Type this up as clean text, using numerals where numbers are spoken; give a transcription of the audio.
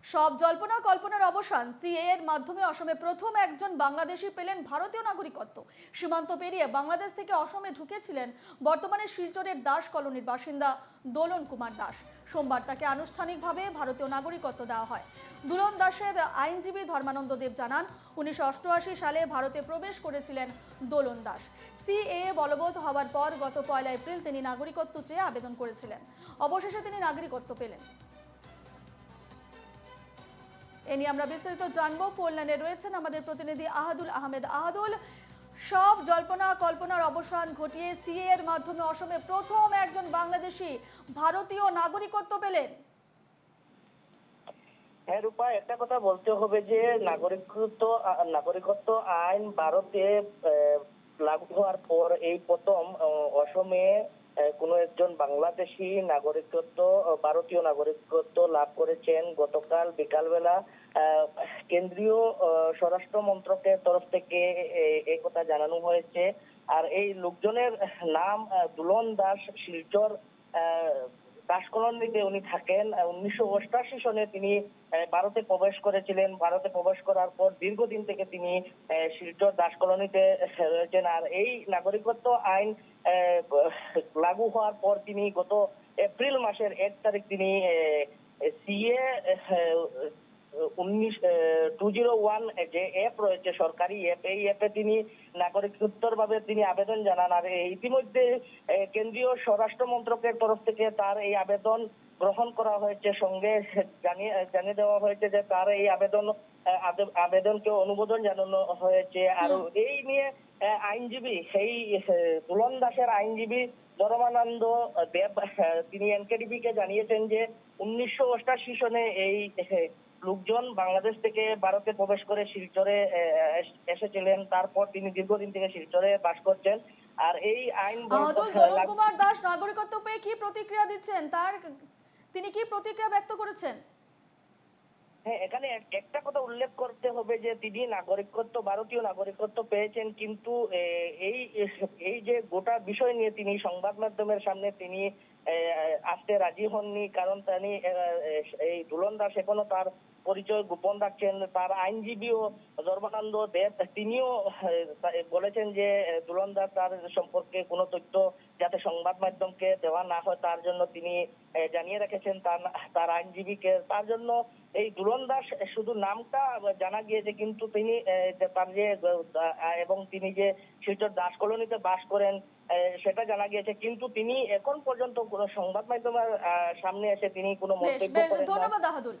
সব জল্পনা কল্পনার অবসান, সিএএ এর মাধ্যমে অসমে প্রথম একজন বাংলাদেশি পেলেন ভারতীয় নাগরিকত্ব। সীমান্ত পেরিয়ে বাংলাদেশ থেকে অসমে ঢুকেছিলেন বর্তমানে শিলচরের দাস কলোনির বাসিন্দা দোলন কুমার দাস। সোমবার তাকে আনুষ্ঠানিকভাবে ভারতীয় নাগরিকত্ব দেওয়া হয়। দুলন দাসের আইনজীবী ধর্মানন্দ দেব জানান, 1988 সালে ভারতে প্রবেশ করেছিলেন দোলন দাস। সিএএ বলবৎ হওয়ার পর গত 1 এপ্রিল তিনি নাগরিকত্ব চেয়ে আবেদন করেছিলেন। অবশেষে তিনি নাগরিকত্ব পেলেন। এ নিয়ে আমরা বিস্তারিত জানবো। ফোন লাইনে রয়েছেন আমাদের প্রতিনিধি আহাদুল আহমেদ। আহাদুল, সব জল্পনা কল্পনার অবসান ঘটিয়ে সিএ এর মাধ্যমে অসমে প্রথম একজন বাংলাদেশি ভারতীয় নাগরিকত্ব পেলেন। হ্যাঁ রূপা, একটা কথা বলতে হবে যে নাগরিকত্ব আইন ভারতে লাগু হওয়ার পর এই প্রথম অসমে কোনো একজন বাংলাদেশি ভারতীয় নাগরিকত্ব লাভ করেছেন। গতকাল বিকালবেলা কেন্দ্রীয় স্বরাষ্ট্র মন্ত্রকের তরফ থেকে এই কথা জানানো হয়েছে। আর এই লোকজনের নাম দুলন দাস। শিলচর দাস কলোনিতে উনি থাকেন। 1988 সনে তিনি ভারতে প্রবেশ করেছিলেন। ভারতে প্রবেশ করার পর দীর্ঘদিন থেকে তিনি শিলচর দাস কলোনিতে রয়েছেন। আর এই নাগরিকত্ব আইন লাগু হওয়ার পর তিনি গত এপ্রিল মাসের 1 তারিখ তিনি সিএ 201 যে অ্যাপ রয়েছে, সরকারি অ্যাপ, এই অ্যাপে তিনি নাগরিকত্বের ভাবে তিনি আবেদন জানান। আর ইতিমধ্যে কেন্দ্রীয় স্বরাষ্ট্র মন্ত্রকের তরফ থেকে তার এই আবেদন গ্রহণ করা হয়েছে। সঙ্গে জানিয়ে দেওয়া হয়েছে যে তার এই আবেদনকে অনুমোদন জানানো হয়েছে। আর এই নিয়ে আইনজীবী, সেই দুলন দাসের আইনজীবী ধর্মানন্দ দেব, তিনি এনকেটিভি কে জানিয়েছেন যে 1988 সনে এই লোকজন বাংলাদেশ থেকে ভারতে প্রবেশ করে শিলচরে এসেছিলেন। তারপর তিনি দীর্ঘদিন থেকে শিলচরে বাস করছেন। আর এই আইন দোলন কুমার দাস নাগরিকত্ব পেয়ে কি প্রতিক্রিয়া দিচ্ছেন, তিনি কি প্রতিক্রিয়া ব্যক্ত করেছেন? হ্যাঁ, এখানে একটা কথা উল্লেখ করতে হবে যে তিনি ভারতীয় নাগরিকত্ব পেয়েছেন, কিন্তু এই এই যে গোটা বিষয় নিয়ে তিনি সংবাদ মাধ্যমের সামনে তিনি আসতে রাজি হননি। কারণ তিনি এই দুলন দাস এখনো তার পরিচয় গোপন রাখছেন। তার আইনজীবীও ধর্মানন্দ দেব, তিনিও বলেছেন যে দুলন দাস তার সম্পর্কে কোনো তথ্য যাতে সংবাদ মাধ্যমকে দেওয়া না হয় তার জন্য তিনি জানিয়ে রেখেছেন তার আইনজীবীকে। তার জন্য এই দুলন দাস শুধু নামটা জানা গিয়েছে, কিন্তু তিনি তার যে এবং তিনি যে শিলচর দাস কলোনিতে বাস করেন সেটা জানা গিয়েছে, কিন্তু তিনি এখন পর্যন্ত সংবাদ মাধ্যমের সামনে এসে তিনি কোনো মন্তব্য করেন না। ধন্যবাদ আহাদুল।